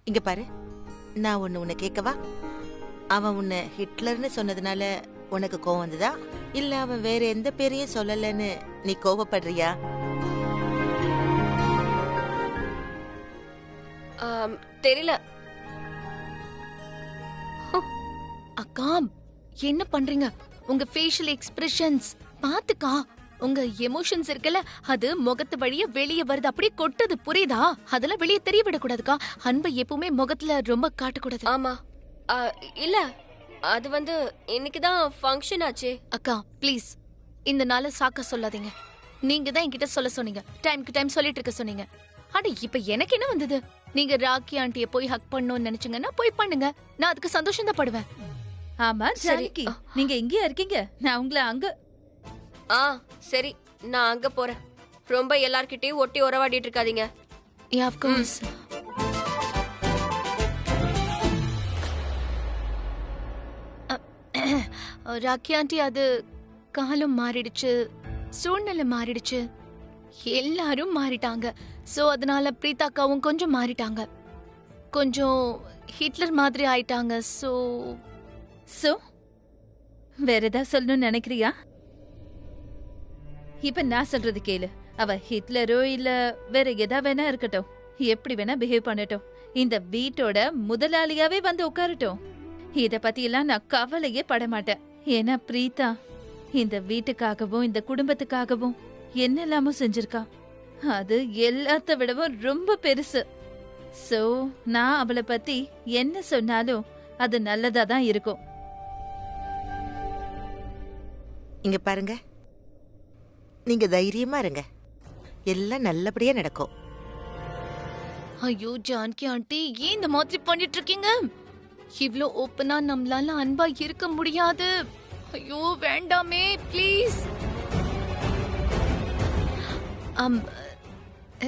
இங்க பாரு, நான் உன்னை கேட்கவா? அவன் உன்னை ஹிட்லர்னு சொன்னதுனால உனக்கு கோவம் வந்ததா, இல்ல அவன் வேற எந்த பேரையும் சொல்லலன்னு நீ கோவப்படுறியா? தெரியல அக்கா. என்ன பண்றீங்க? உங்க ஃபேஷியல் எக்ஸ்பிரஷன்ஸ் பாத்துக்கா. உங்க எமோஷன்ஸ் இருக்குல்ல, அது முகத்து வழிய வெளியே வருது, அப்படியே கொட்டுது, புரியுதா? அதெல்லாம் வெளியே தெரிய விடக்கூடாதுக்கா. அன்பை எப்பவுமே முகத்துல ரொம்ப காட்டக்கூடாது. ஆமா. ஆ, இல்ல அது இன்னைக்குதான் ஃபங்க்ஷன் ஆச்சே. அக்கா ப்ளீஸ், இந்த நாள சாக்க சொல்லாதீங்க. நீங்க தான் என்கிட்ட சொல்ல சொன்னீங்க, டைம்க்கு டைம் சொல்லிட்டு இருக்க சொன்னீங்க. அட இப்ப எனக்கு என்ன வந்தது? நீங்க ராக்கி ஆண்டிய போய் ஹக் பண்ணணும்னு நினைச்சீங்கன்னா போய் பண்ணுங்க, நான் அதுக்கு சந்தோஷம் தான் படுவேன். ஆமா ஜானகி, நீங்க எங்கேயா இருக்கீங்க? நான் உங்களை அங்க. ஆ சரி, நான் அங்க போறேன். ரொம்ப எல்லார்கிட்டயும் ஒட்டி உறவாடிட்டு இருக்காதீங்க. Yeah, of course. Rocky aunty, அது காலம் மாறிடுச்சு, சூழ்நிலை மாறிடுச்சு, எல்லாரும் மாறிட்டாங்க. சோ அதனால பிரீதா அக்காவும் கொஞ்சம் மாறிட்டாங்க, கொஞ்சம் ஹிட்லர் மாதிரி ஆயிட்டாங்க. சோ சோ வேற ஏதாவது சொல்லணும்னு நினைக்கிறியா? இப்ப நான் சொல்றது கேளு. அவ ஹிட்லரோ இல்ல வேற எதா வேணா இருக்கட்டும், எப்படி வேணா பிஹேவ் பண்ணட்டும், இந்த வீட்டோட முதலாளியாவே வந்து உட்காரட்டும். இத பத்தி எல்லாம் நான் கவலையே பட மாட்டேன். ஏன்னா பிரீதா இந்த வீட்டுக்காகவும் இந்த குடும்பத்துக்காகவும் என்னெல்லாமோ செஞ்சிருக்கா. அது எல்லாத்த விடவும் ரொம்ப பெருசு. சோ நான் அவளை பத்தி என்ன சொன்னாலும் அது நல்லதா தான் இருக்கும். இங்க பாருங்க, நீங்க தைரியமா இருங்க, எல்லாம் நல்லபடியா நடக்கும். ஐயோ ஜானகி ஆண்டி, ஏன் இந்த மாதிரி பண்ணிட்டு இருக்கீங்க? இவ்ளோ ஓப்பனா நம்மளால அன்பா இருக்க முடியாது. ஐயோ வேண்டாமே, please.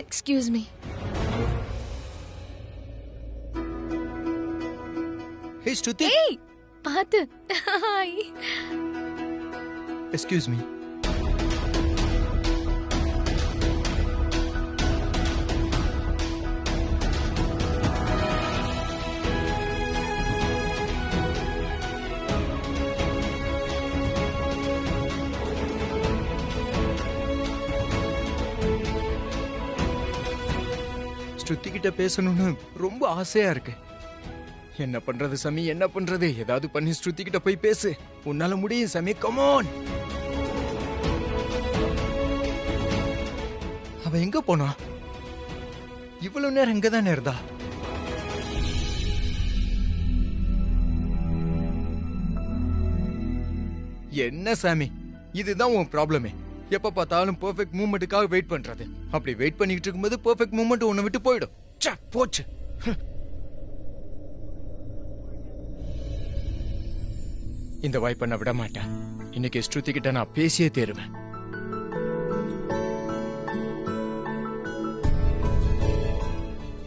Excuse me. Hey Shruti. ஏய் பாத்து. ஹாய். Excuse me. ஸ்ருதி கிட்ட பேசணும்னு ரொம்ப ஆசையா இருக்கு. என்ன பண்றது சாமி, என்ன பண்றது? ஏதாவது பண்ணி ஸ்ருதி கிட்ட போய் பேசு. உன்னால முடியும் சாமி, கம் ஆன். அவ எங்க போனா? இவ்வளவு நேரம் எங்க தானே இருந்தா? என்ன சாமி, இதுதான் உன் ப்ராப்ளமே. எப்ப பார்த்தாலும் பெர்ஃபெக்ட் மூவ்மெண்ட்டுக்காக வெயிட் பண்றது. அப்படி வெயிட் பண்ணிட்டு இருக்கும்போது பெர்ஃபெக்ட் மூவ்மெண்ட் உன்னை விட்டு போயிடும். ச்சே, போச்சு. இந்த வாய்ப்பை நான் விட மாட்டேன். இன்னைக்கு ஸ்ருதி கிட்ட நான் பேசியே தேருவேன்.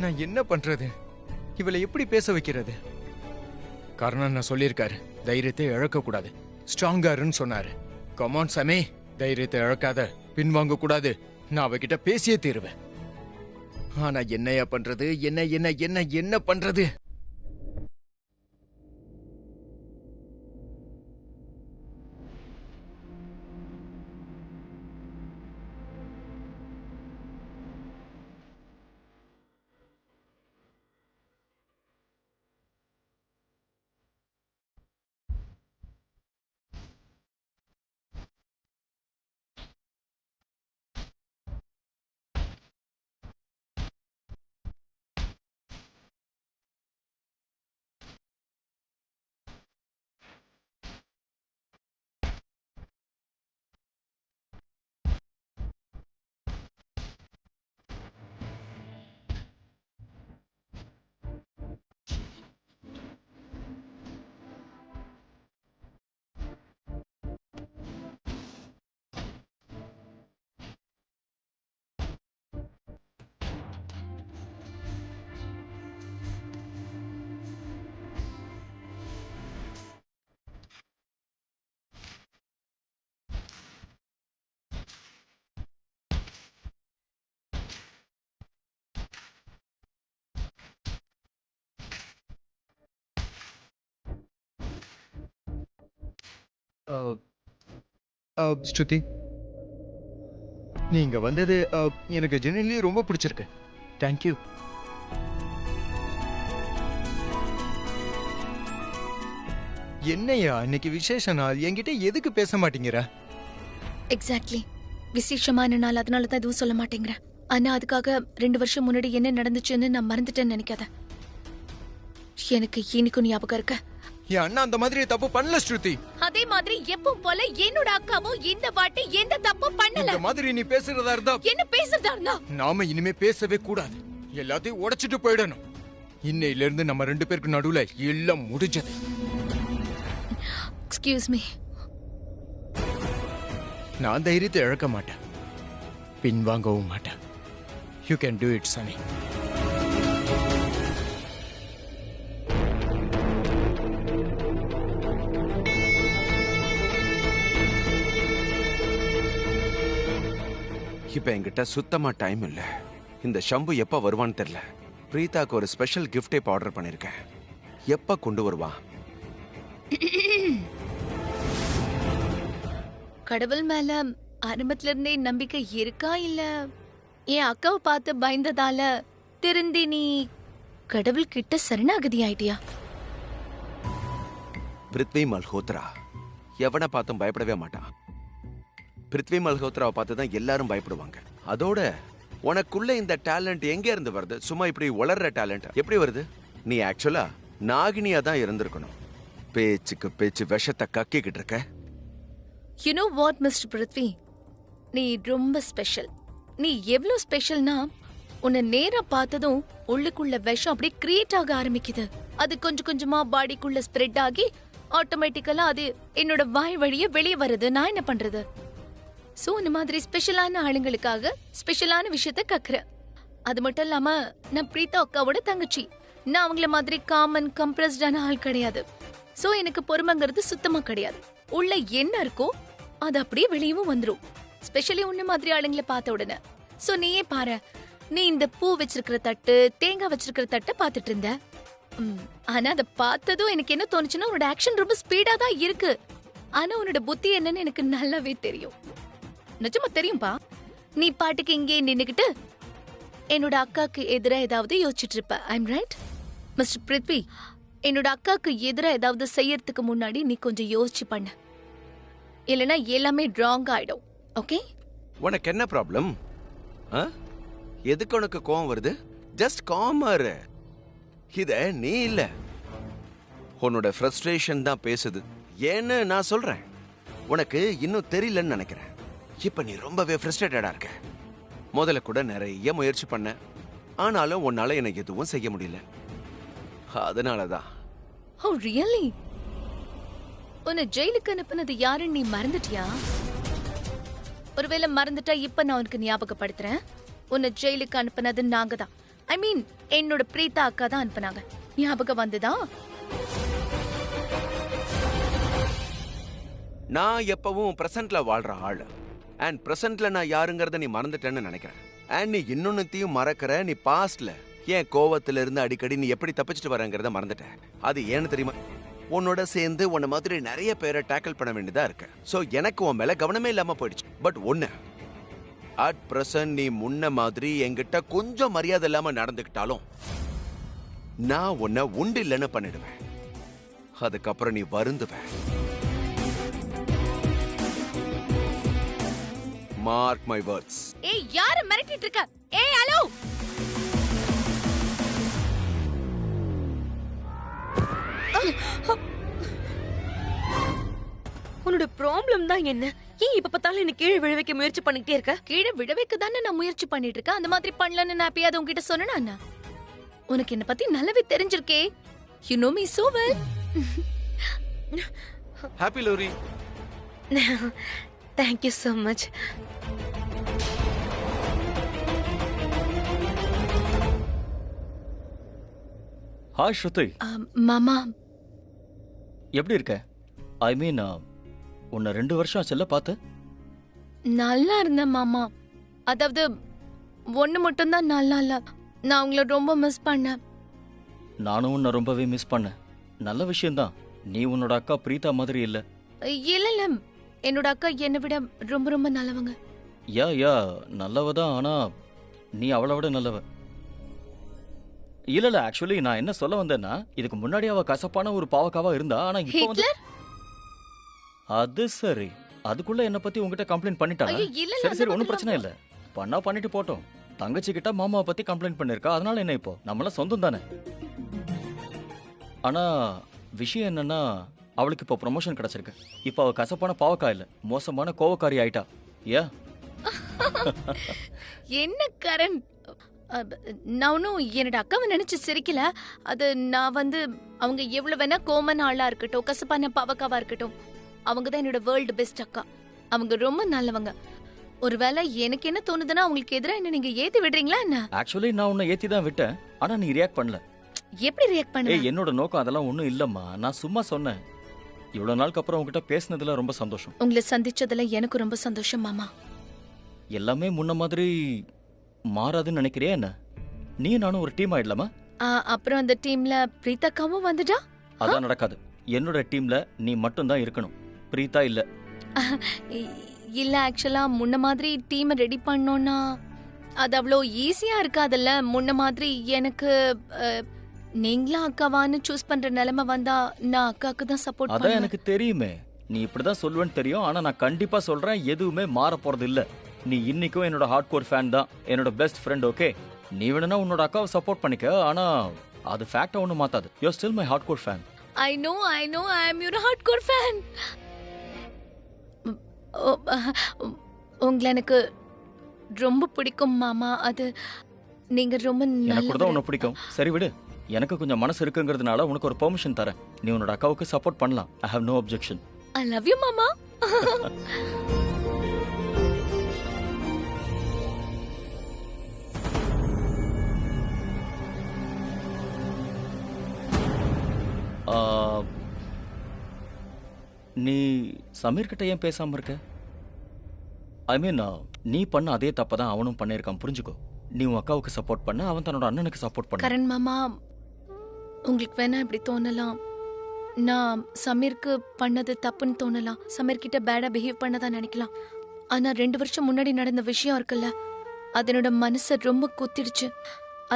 நான் என்ன பண்றது? இவளை எப்படி பேச வைக்கிறது? காரணம் நான் சொல்லியிருக்காரு, தைரியத்தை இழக்க கூடாது, ஸ்ட்ராங்காருன்னு சொன்னாரு. கமான் சமே, தைரியத்தை இழக்காத, பின்வாங்க கூடாது. நான் அவகிட்ட பேசியே தீருவேன். ஆனா என்னையா பண்றது? என்ன என்ன என்ன என்ன பண்றது? ஸ்ருதி, நீங்க வந்தது எனக்கு ஜெனிலி ரொம்ப பிடிச்சிருக்கு. தேங்க்யூ. என்னையா இன்னைக்கு விசேஷ நாள், என்கிட்ட எதுக்கு பேச மாட்டேங்கிற? எக்ஸாக்ட்லி, விசேஷமான நாள், அதனால தான் எதுவும் சொல்ல மாட்டேங்கிறேன். ஆனா அதுக்காக 2 வருஷம் முன்னாடி என்ன நடந்துச்சுன்னு நான் மறந்துட்டேன்னு நினைக்காத. எனக்கு இன்னைக்கும் ஞாபகம் இருக்கு. என் அண்ணா அந்த மாதிரி தப்பு பண்ணல ஸ்ருதி. அதே மாதிரி எப்பவும் போல என்னோட அக்காவும் இந்த வாட்டி எந்த தப்பும் பண்ணல. இந்த மாதிரி நீ பேசுறதா இருந்தா, என்ன பேசுறதா இருந்தா, நாம இனிமே பேசவே கூடாது. எல்லாத்தையும் உடைச்சிட்டு போயிடணும். இன்னையில இருந்து நம்ம 2 பேருக்கு நடுவுல எல்லாம் முடிஞ்சது. Excuse me. நான் தைரியத்தை இழக்க மாட்டேன், பின்வாங்கவும் மாட்டேன். யூ கேன் டூ இட் சனி. இப்ப என்கிட்ட சுத்தமா டைம் இல்ல. இந்த ஷம்பு எப்ப வருவான்னு தெரியல. பிரீதாக்கு ஒரு ஸ்பெஷல் கிஃப்ட் டேப் ஆர்டர் பண்ணிருக்கேன். எப்ப கொண்டு வருவான்? கடவுள் மேல ஆரம்பத்துல இருந்தே நம்பிக்கை இருக்கா, இல்ல என் அக்காவை பார்த்து பயந்ததால திருந்தி நீ கடவுள் கிட்ட சரணாகதி ஆயிட்டியா? பிருத்வி மல்ஹோத்ரா எவனை பார்த்தும் பயப்படவே மாட்டான். பிருத்வி மல்ஹோத்ராவை பார்த்து தான் எல்லாரும் பயப்படுவாங்க. அதோட உனக்குள்ள இந்த டேலண்ட் எங்க இருந்து வருது? சும்மா இப்படி வளர்ற டேலண்ட் எப்படி வருது? நீ ஆக்சுவலா நாகினியா தான் இருந்திருக்கணும். பேச்சுக்கு பேச்சு விஷத்தை கக்கிக்கிட்டு இருக்க. You know what mister Prithvi, நீ ரொம்ப ஸ்பெஷல். நீ எவ்வளவு ஸ்பெஷல்னா, உன்னை நேரா பார்த்ததும் உள்ளுக்குள்ள விஷம் அப்படியே கிரியேட் ஆக ஆரம்பிக்குது. அது கொஞ்சம் கொஞ்சமா பாடிக்குள்ள ஸ்ப்ரெட் ஆகி ஆட்டோமேட்டிக்கலா அது என்னோட வாய் வழியே வெளியே வருது. நான் என்ன பண்றது? சோ இந்த மாதிரி ஸ்பெஷலான ஆளுங்களுக்காக ஸ்பெஷலான விஷயத்த கக்குற. அது மட்டும் இல்லாம நான் பிரீதா அக்காவோட தங்கச்சி. நான் அவங்கள மாதிரி காமன் கம்ப்ரஸ்டான ஆள் கிடையாது. சோ எனக்கு பொறுமைங்கிறது சுத்தமா கிடையாது. உள்ள என்ன இருக்கோ அது அப்படியே வெளியவும் வந்துரும். ஸ்பெஷலி உன்ன மாதிரி ஆளுங்களை பார்த்த உடனே. சோ நீயே பாரு, நீ இந்த பூ வச்சிருக்கிற தட்டு, தேங்காய் வச்சிருக்கிற தட்டை பார்த்துட்டு இருந்த. ஆனா அதை பார்த்ததும் எனக்கு என்ன தோணுச்சுன்னா, உன்னோட ஆக்ஷன் ரொம்ப ஸ்பீடா தான் இருக்கு. ஆனா உன்னோட புத்தி என்னன்னு எனக்கு நல்லாவே தெரியும். நிஜமா தெரியும்பா. நீ பாட்டுக்கு இங்கே நின்னுக்கிட்டு என்னோட அக்காக்கு எதிரா ஏதாவது யோசிச்சுட்டு இருப்ப. I'm right mister Prithvi? என்னோட அக்காக்கு எதிரா ஏதாவது செய்யறதுக்கு முன்னாடி நீ கொஞ்சம் யோசிச்சு பண்ண, இல்லைன்னா எல்லாமே ராங் ஆயிடும். ஓகே? உனக்கு என்ன ப்ராப்ளம்? எதுக்கு உனக்கு கோவம் வருது? ஜஸ்ட் காமர். இத நீ இல்ல, உன்னோட ஃப்ரஸ்ட்ரேஷன் தான் பேசுது. ஏன்னு நான் சொல்றேன். உனக்கு இன்னும் தெரியலன்னு நினைக்கிறேன். இப்ப நீ ரொம்பவே ஃப்ரஸ்ட்ரேட்டடா இருக்க. முதல்ல கூட நிறைய முயற்சி பண்ண, ஆனாலும் உன்னால எனக்கு எதுவும் செய்ய முடியல. அதனாலதான். ஓ ரியலி? உன்னை ஜெயிலுக்கு அனுப்புனது யாருன்னு நீ மறந்துட்டியா? ஒருவேளை மறந்துட்டா இப்ப நான் உனக்கு ஞாபகப்படுத்துறேன். உன்னை ஜெயிலுக்கு அனுப்புனது நாங்க தான். ஐ மீன் என்னோட பிரீதா அக்கா தான் அனுப்புனாங்க. ஞாபகம் வந்துதா? நான் எப்பவும் பிரசன்ட்ல வாழ்ற ஆள். அண்ட் பிரசன்ட்ல நான் யாருங்கறத நீ மறந்துட்டேன்னு நினைக்கிறேன். அண்ட் நீ இன்னொன்னுத்தையும் மறக்கிற. நீ பாஸ்ட்ல ஏன் கோவத்துல இருந்து அடிக்கடி நீ எப்படி தப்பிச்சுட்டு வரங்கிறத மறந்துட்ட. அது ஏன்னு தெரியுமா? உன்னோட சேர்ந்து உன்ன மாதிரி நிறைய பேரை டேக்கிள் பண்ண வேண்டியதா இருக்கு. சோ எனக்கு உன் மேல கவனமே இல்லாம போயிடுச்சு. பட் ஒண்ணு, அட் பிரசன்ட் நீ முன்ன மாதிரி என்கிட்ட கொஞ்சம் மரியாதை இல்லாம நடந்துக்கிட்டாலும் நான் உன்னை உண்டு இல்லைன்னு பண்ணிடுவேன். அதுக்கப்புறம் நீ வருந்துவ. Mark my words. ஏய், யார மிரட்டிட்டு இருக்க? ஏய் ஹலோ, உன்னோட ப்ராப்ளம் தான் என்ன? ஏன் இப்ப பார்த்தாலும் என்ன கீழே விழ வைக்க முயற்சி பண்ணிட்டே இருக்க? கீழே விழ வைக்க தானே நான் முயற்சி பண்ணிட்டு இருக்கேன். அந்த மாதிரி பண்ணலன்னு நான் எப்பயாவது உங்ககிட்ட சொன்னேனா? உனக்கு என்ன பத்தி நல்லாவே தெரிஞ்சிருக்கே. You know me so well. Happy Lohri. Thank you so much. Hi Shruti, மாமா எப்படி இருக்க? ஐ மீன் உன்னை 2 வருஷம் ஆச்சுல்ல பார்த்து? நல்லா இருந்தேன் மாமா. அதாவது ஒண்ணு மட்டும் தான் நல்லா இல்ல. நான் உங்களை ரொம்ப மிஸ் பண்ணேன். நானும் உன்னை ரொம்பவே மிஸ் பண்ணேன். நல்ல விஷயம்தான். நீ உன்னோட அக்கா பிரீதா மாதிரி இல்ல. இல்ல இல்ல, என்னோட அக்கா என்னை விட ரொம்ப ரொம்ப நல்லவங்க. யா நல்லவ தான், ஆனா நீ அவளை விட நல்லவ. இல்ல ஆக்சுவலி நான் என்ன சொல்ல வந்தேன்னா, இதுக்கு முன்னாடி அவ கசப்பான ஒரு பாவக்காவா இருந்தா, ஆனா இப்போ வந்து ஹிட்லர்? அது சரி. அதுக்குள்ள என்ன பத்தி உங்ககிட்ட கம்ப்ளைண்ட் பண்ணிட்டாங்க. ஐயோ, இல்ல இல்ல, சரி அந்த சரி, ஒன்றும் மாதிரிலாம் பிரச்சனை இல்ல. பண்ணா பண்ணிட்டு போட்டோம். தங்கச்சி கிட்ட மாமாவை பத்தி கம்ப்ளைண்ட் பண்ணிருக்கா, அதனால என்ன இப்போ நம்மளாம் சொந்தம் தானே. ஆனா விஷயம் என்னன்னா, அவளுக்கு இப்போ ப்ரொமோஷன் கிடைச்சிருக்கு. இப்போ அவ கசப்பான பாவக்கா இல்ல, மோசமான கோவக்காரி ஆயிட்டா. ஏ என்ன கரண், நான் ஒன்னும் என்னோட அக்காவை நினைச்சு சிரிக்கல. அது நான் வந்து அவங்க எவ்வளவு வேணா கோமன் ஆளா இருக்கட்டும், கசப்பான பாவக்காவா இருக்கட்டும், அவங்க தான் என்னோட வேர்ல்டு பெஸ்ட் அக்கா. அவங்க ரொம்ப நல்லவங்க. ஒருவேளை எனக்கு என்ன தோணுதுன்னா, அவங்களுக்கு எதிராக என்ன நீங்க ஏத்தி விடுறீங்களா என்ன? ஆக்சுவலி நான் உன்னை ஏத்தி தான் விட்டேன், ஆனா நீ ரியாக்ட் பண்ணல. எப்படி ரியாக்ட் பண்ணுவ? என்னோட நோக்கம் அதெல்லாம் ஒண்ணும் இல்லம்மா, நான் சும்மா சொன்னேன். இவ்வளவு நாளுக்கு அப்புறம் உங்ககிட்ட பேசினதுல ரொம்ப சந்தோஷம். உங்களை சந்திச்சதுல எனக்கு ரொம்ப சந்தோஷம் மாமா. எல்லாமே முன்ன மாதிரி மாறாதுன்னு நினைக்கிறியா என்ன? நீ நானும் ஒரு டீம் ஆயிடலாமா? அப்புறம் அந்த டீம்ல பிரீதாக்காவும் வந்துட்டா? அதான் நடக்காது. என்னோட டீம்ல நீ மட்டும் தான் இருக்கணும், பிரீதா இல்ல. இல்ல, ஆக்சுவலா முன்ன மாதிரி டீம் ரெடி பண்ணோம்னா அது அவ்வளோ ஈஸியா இருக்காதுல்ல. முன்ன மாதிரி எனக்கு நீங்களா அக்காவான்னு சூஸ் பண்ற நிலைமை வந்தா நான் அக்காக்கு தான் சப்போர்ட் அதான் பண்ணுவேன். எனக்கு தெரியுமே, நீ இப்படிதான் சொல்லுவேன்னு தெரியும். ஆனா நான் கண்டிப்பா சொல்றேன், எதுவுமே மாற போறது இல்ல. நீ இன்னைக்கும் என்னோட ஹார்ட் கோர் ஃபேன் தான், என்னோட பெஸ்ட் ஃப்ரெண்ட். ஓகே, நீ வேணும்னா உன்னோட அக்காவை சப்போர்ட் பண்ணிக்க, ஆனா அது ஃபேக்டா ஒன்றும் மாத்தாது. You are still my hardcore fan. I know I am your hardcore fan. உங்களை எனக்கு ரொம்ப பிடிக்கும் மாமா. அது நீங்க ரொம்ப எனக்கு கூட தான் நல்ல. உன்னை பிடிக்கும். சரி விடு, எனக்கு கொஞ்சம் மனசு இருக்குங்கிறதுனால உனக்கு ஒரு பெர்மிஷன் தரேன். நீ உன்னோட அக்காவுக்கு சப்போர்ட் பண்ணலாம். I have no objection. I love you மாமா. நீ சமீர் கிட்ட ஏன் பேசாம இருக்க? ஐ மீன், நீ பண்ண அதே தப்ப தான் அவனும் பண்ணியிருக்கான், புரிஞ்சுக்கோ. நீ உன் அக்காவுக்கு சப்போர்ட் பண்ண, அவன் தன்னோட அண்ணனுக்கு சப்போர்ட் பண்ண. கரண் மாமா, உங்களுக்கு வேணா இப்படி தோணலாம். நான் சமீருக்கு பண்ணது தப்புன்னு தோணலாம். சமீர் கிட்ட பேடா பிஹேவ் பண்ணதா நினைக்கலாம். ஆனா 2 வருஷம் முன்னாடி நடந்த விஷயம் இருக்குல்ல, அது என்னோட மனசை ரொம்ப குத்திடுச்சு.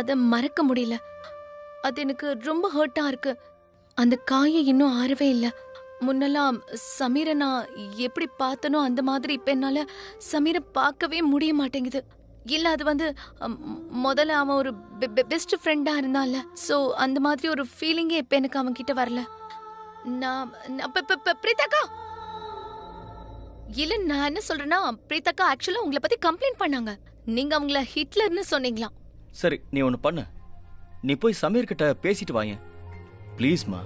அதை மறக்க முடியல. அது எனக்கு ரொம்ப ஹர்ட்டா இருக்கு. அந்த காயம் இன்னும் ஆறவே இல்லை. முன்னெல்லாம் சமீரை நான் எப்படி பார்த்தனோ அந்த மாதிரி இப்ப என்னால சமீரை பார்க்கவே முடிய மாட்டேங்குது. இல்ல, அது வந்து முதல்ல அவன் ஒரு பெஸ்ட் ஃப்ரெண்டா இருந்தான்ல, சோ அந்த மாதிரி ஒரு ஃபீலிங்கே இப்ப எனக்கு அவன் கிட்ட வரல. பிரீதாக்கா இல்ல, நான் என்ன சொல்றேன்னா, பிரீதாக்கா ஆக்சுவலா உங்களை பத்தி கம்ப்ளைண்ட் பண்ணாங்க. நீங்க அவங்கள ஹிட்லர்னு சொன்னீங்களா? சரி, நீ ஒன்று பண்ணு. நீ போய் சமீர் கிட்ட பேசிட்டு வாங்க ப்ளீஸ்மா.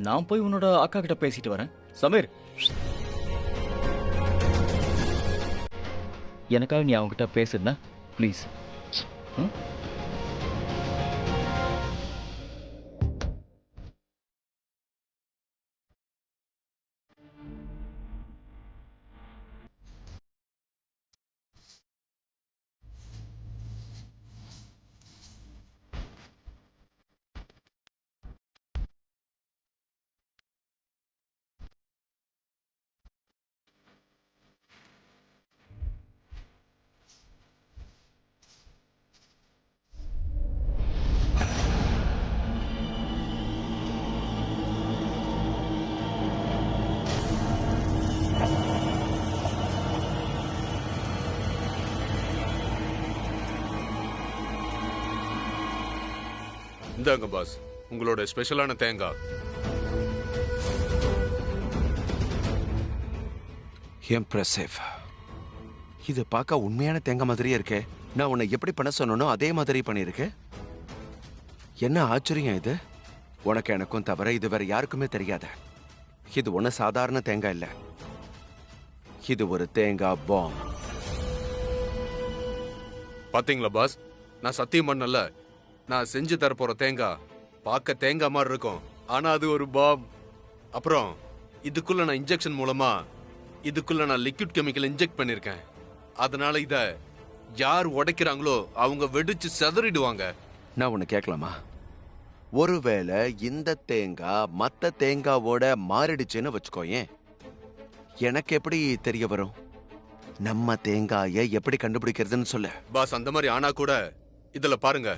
நான் போய் உன்னோட அக்கா கிட்ட பேசிட்டு வரேன். சமீர், எனக்காக நீ அவங்ககிட்ட பேசுனா ப்ளீஸ். இந்தாங்க பாஸ், உங்களோட ஸ்பெஷலான தேங்காய். இம்ப்ரெசிவ். இது பார்க்க உண்மையான தேங்காய் மாதிரியே இருக்கே. நான் உன்னை எப்படி பண்ண சொன்னனோ அதே மாதிரி பண்ணியிருக்கேன். என்ன ஆச்சரியம் இது! உனக்கு எனக்கும் தவிர இது வேற யாருக்குமே தெரியாத. இது ஒன்றும் சாதாரண தேங்காய் இல்லை, இது ஒரு தேங்காய் பாம். பாத்தீங்களா பாஸ், நான் சத்தியம் பண்ணல, நான் செஞ்சு தரப்போற தேங்காய் பார்க்க தேங்காய் மாதிரி இருக்கும், ஆனா அது ஒரு பாம். அப்புறம் இதுக்குள்ள நான் இன்ஜெக்ஷன் மூலமா இதுக்குள்ள நான் லிக்விட் கெமிக்கல் இன்ஜெக்ட் பண்ணிருக்கேன். அதனால இத யார் உடைக்கிறாங்களோ அவங்க வெடிச்சு செதறிடுவாங்க. நான் ஒன்று கேட்கலாமா? ஒருவேளை இந்த தேங்காய் மற்ற தேங்காவோட மாறிடுச்சுன்னு வச்சுக்கோயேன், எனக்கு எப்படி தெரிய வரும்? நம்ம தேங்காயை எப்படி கண்டுபிடிக்கிறதுன்னு சொல்லு. பாஸ் அந்த மாதிரி ஆனா கூட இதுல பாருங்க,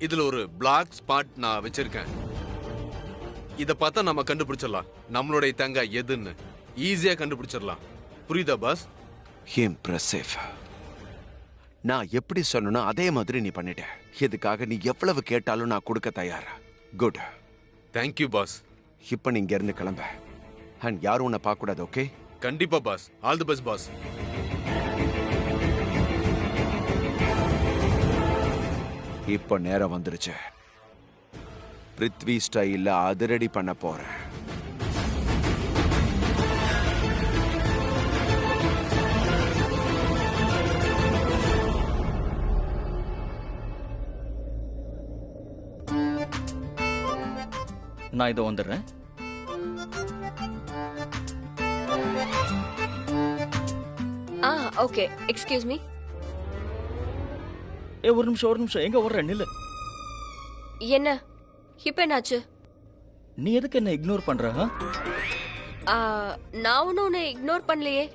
இதுல ஒரு பிளாக் ஸ்பாட் நான் வச்சிருக்கேன். இத பார்த்தா நம்ம கண்டுபிடிச்சிடலாம் நம்மளுடைய தேங்காய் எதுன்னு. ஈஸியா கண்டுபிடிச்சிடலாம். புரியுதா பாஸ்? இம்ப்ரெசிவ். நான் எப்படி சொன்னனோ அதே மாதிரி நீ பண்ணிட்ட. இதுக்காக நீ எவ்வளவு கேட்டாலும் நான் கொடுக்க தயாரா. குட். Thank you boss. இப்ப நீ இங்க இருந்து கிளம்ப. அண்ட் யாரும் உன்னை பார்க்க கூடாது. ஓகே? கண்டிப்பா boss. All the best boss. இப்ப நேரம் வந்துருச்சு. பிருத்வி ஸ்டைல்ல அதிரடி பண்ண போறேன். நான் இதோ வந்துடுறேன். Okay, excuse me. ஒரு நிமிஷம் எங்க ஓடுற? நில்லு. என்ன இப்ப என்னாச்சு? நீ எதுக்கு என்ன இக்னோர் பண்ற? நான் ஒன்னும் உன்னை இக்னோர் பண்ணலையே.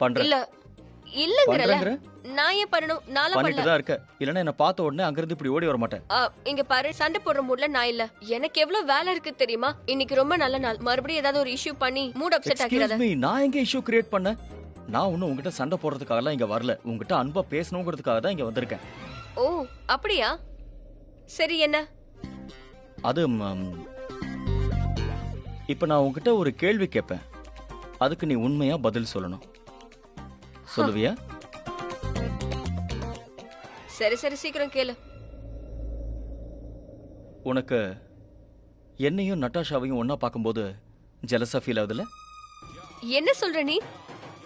பண்ற இல்ல இல்லங்கறல. பண்றேங்கற? நான் ஏன் பண்ணணும்? நாளா பண்ணிட்டு பண்ணல. தான் இருக்க. இல்லனா என்ன பார்த்த உடனே அங்க இருந்து இப்படி ஓடி வர மாட்டேன். இங்க பாரு, சண்டை போடுற மூட்ல நான் இல்ல. எனக்கு எவ்வளவு வேலை இருக்கு தெரியுமா? இன்னைக்கு ரொம்ப நல்ல நாள். மறுபடியும் ஏதாவது ஒரு இஷ்யூ பண்ணி மூட் அப்செட் ஆக்கிராத. எக்ஸ்கியூஸ் மீ, நான் எங்க இஷ்யூ கிரியேட் பண்ண? நான் ஒன்னும் உங்ககிட்ட சண்டை போடுறதுக்காகலாம் இங்க வரல. உங்ககிட்ட அன்பா பேசணுங்கிறதுக்காக தான் இங்க வந்திருக்கேன். ஓ அப்படியா? சரி, என்ன? அது இப்ப நான் உங்ககிட்ட ஒரு கேள்வி கேட்பேன். அதுக்கு நீ உண்மையா பதில் சொல்லணும். சொல்லுவியா? சரி சரி, சீக்கிரம் கேளு. உனக்கு என்னையும் நட்டாஷாவையும் ஒன்னா பார்க்கும்போது ஜெலஸா ஃபீல் ஆகுதுல? என்ன சொல்ற நீ?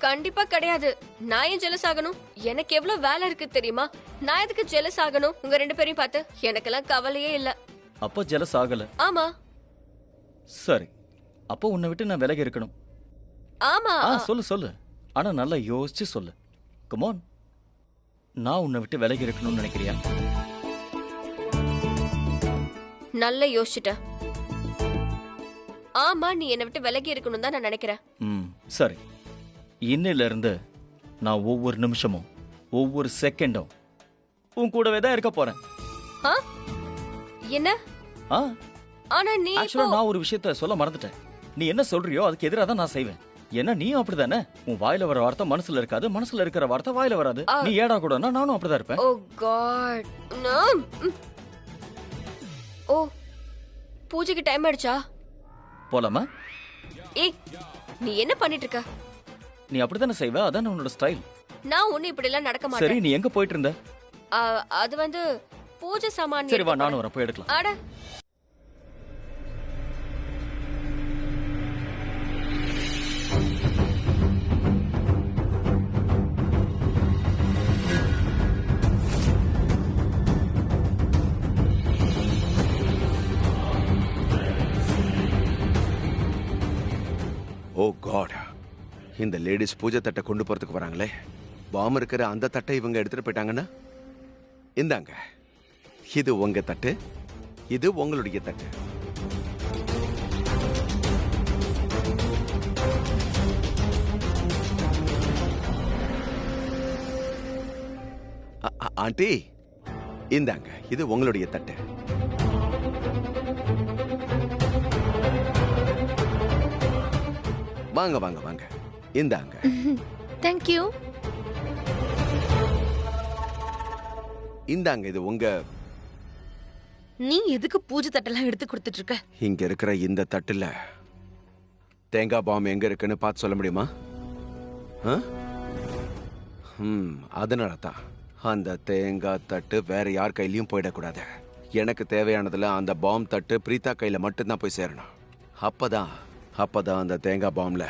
கண்டிப்பா கிடையாது. நான் ஏன் ஜெலஸ் ஆகணும்? எனக்கு எவ்வளவு வேலை இருக்கு தெரியுமா? நான் எதுக்கு ஜெலஸ் ஆகணும் உங்க ரெண்டு பேரையும் பார்த்து? எனக்கெல்லாம் கவலையே இல்ல. அப்ப ஜெலஸ் ஆகல? ஆமா. சரி, அப்போ உன்னை விட்டு நான் விலகி இருக்கணும். ஆமா. சொல்லு. ஆனா நல்லா யோசிச்சு சொல்லு. Come on. நான் உன்னை விட்டு விலகி இருக்கணும்னு நினைக்கிறியா? நல்லா யோசிச்சுட்ட. ஆமா, நீ என்னை விட்டு விலகி இருக்கணும் தான் நான் நினைக்கிறேன். சரி, இன்னில இருந்து நான் ஒவ்வொரு நிமிஷமும் ஒவ்வொரு செகண்டும் உன் கூடவே தான் இருக்க போறேன். என்ன? ஆனா நீ ஆக்சுவலா நான் ஒரு விஷயத்த சொல்ல மறந்துட்டேன். நீ என்ன சொல்றியோ அதுக்கு எதிராக தான் நான் செய்வேன். ஏன்னா நீயும் அப்படிதானே. உன் வாயில வர வார்த்தை மனசுல இருக்காது, மனசுல இருக்கிற வார்த்தை வாயில வராது. நீ ஏடா கூடனா நானும் அப்படிதான் இருப்பேன். ஓ காட். ஓ, பூஜைக்கு டைம் ஆயிடுச்சா? போலாமா? ஏய், நீ என்ன பண்ணிட்டு இருக்க? நீ அப்படிதானே செய்வ, அதான் உன்னோட ஸ்டைல். நான் ஒண்ணு இப்படி எல்லாம் நடக்க மாட்டேன். சரி, நீ எங்க போயிட்டு இருந்த? அது வந்து பூஜை சாமான். சரி வா, நானும் வரேன், போய் எடுக்கலாம். அட, ஓ காட், இந்த லேடிஸ் பூஜை தட்டை கொண்டு போறதுக்கு வராங்களே. பாம் இருக்கிற அந்த தட்டை இவங்க எடுத்துட்டு போயிட்டாங்கன்னா, இந்தாங்க, இது உங்க தட்டு, இது உங்களுடைய தட்டு. ஆண்டி, இந்தாங்க, இது உங்களுடைய தட்டு. வாங்க வாங்க வாங்க, இந்தாங்க. Thank you. இந்தாங்க, இது உங்க. நீ எதுக்கு பூஜை தட்டெல்லாம் எடுத்து கொடுத்துட்டு இருக்க? இங்க இருக்கிற இந்த தட்டுல தேங்காய் பாம் எங்க இருக்குன்னு பார்த்து சொல்ல முடியுமா? அதனால தான் அந்த தேங்காய் தட்டு வேற யார் கையிலயும் போயிடக்கூடாது. எனக்கு தேவையானதுல அந்த பாம் தட்டு பிரீதா கையில மட்டும்தான் போய் சேரணும். அப்பதான் அந்த தேங்காய் பாம்ல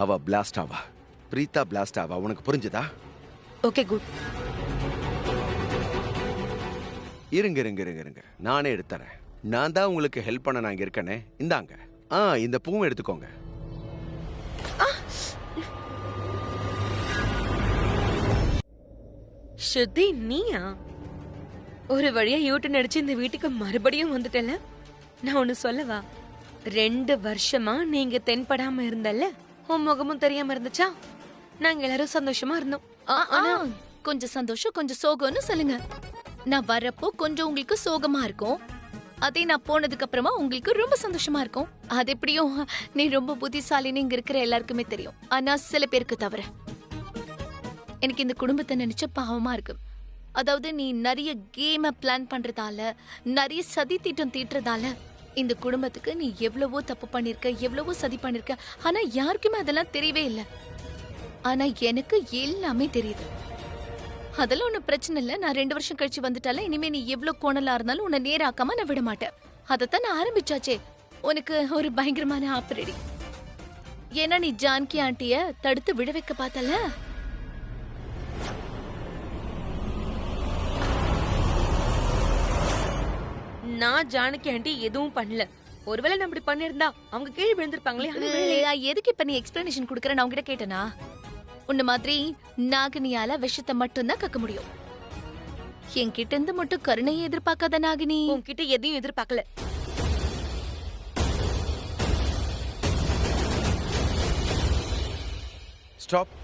அவ பிளாஸ்ட் ஆவா. பிரீதா பிளாஸ்ட் ஆவா. உனக்கு புரிஞ்சுதா? Okay, good. இருங்க, நானே எடுத்துறேன். நான் தான் உங்களுக்கு ஹெல்ப் பண்ண நான் இருக்கேனே. இந்தாங்க, இந்த பூவும் எடுத்துக்கோங்க. ஸ்ருதி, நீயா? ஒரு வழியா யூட்டன் அடிச்சு இந்த வீட்டுக்கு மறுபடியும் வந்துட்டல. நான் ஒன்னு சொல்லவா? 2 வருஷமா நீங்க தென்படாம இருந்தல்ல, உன் முகமும் தெரியாம இருந்துச்சா? நாங்க எல்லாரும் சந்தோஷமா இருந்தோம். ஆனா கொஞ்சம் சந்தோஷம் கொஞ்சம் சோகம்னு சொல்லுங்க. நான் வரப்போ கொஞ்சம் உங்களுக்கு சோகமா இருக்கும், அதே நான் போனதுக்கு அப்புறமா உங்களுக்கு ரொம்ப சந்தோஷமா இருக்கும். அது எப்படியும் நீ ரொம்ப புத்திசாலின்னு இங்க இருக்கிற எல்லாருக்குமே தெரியும், ஆனா சில பேருக்கு தவிர. எனக்கு இந்த குடும்பத்தை நினைச்ச பாவமா இருக்கு. அதாவது நீ நிறைய கேம பிளான் பண்றதால, நிறைய சதி திட்டம் தீட்டுறதால இந்த குடும்பத்துக்கு நீ எவ்வளவோ தப்பு பண்ணிருக்க, எவ்வளவோ சதி பண்ணிருக்க. ஆனா யாருக்குமே அதெல்லாம் தெரியவே இல்லை. ஆனா எனக்கு எல்லாமே தெரியுது. அதெல்லாம் ஒன்னும் பிரச்சனை இல்ல. நான் 2 வருஷம் கழிச்சு வந்துட்டால இனிமே நீ எவ்வளவு கோணலா இருந்தாலும் உன்னை நேராக்காம நான் விட மாட்டேன். அதத்தான் நான் ஆரம்பிச்சாச்சே. உனக்கு ஒரு பயங்கரமான ஆப்பரேடி. ஏன்னா நீ ஜான்கி ஆண்டிய தடுத்து விட வைக்க பார்த்தல. நான் ஜானகி ஆண்டி எதுவும் பண்ணல. ஒருவேளை நான் இப்படி பண்ணிருந்தா அவங்க கீழே விழுந்திருப்பாங்களே. ஆனா விழலையே. எதுக்கு இப்ப நீ எக்ஸ்பிளனேஷன் குடுக்கற? நான் உங்ககிட்ட கேட்டனா? உன்ன மாதிரி நாகினியால விஷத்தை மட்டும்தான் கக்க முடியும். என்கிட்ட இருந்து மட்டும் கருணையை எதிர்பார்க்காத நாகினி. உன்கிட்ட எதையும் எதிர்பார்க்கல. ஸ்டாப்.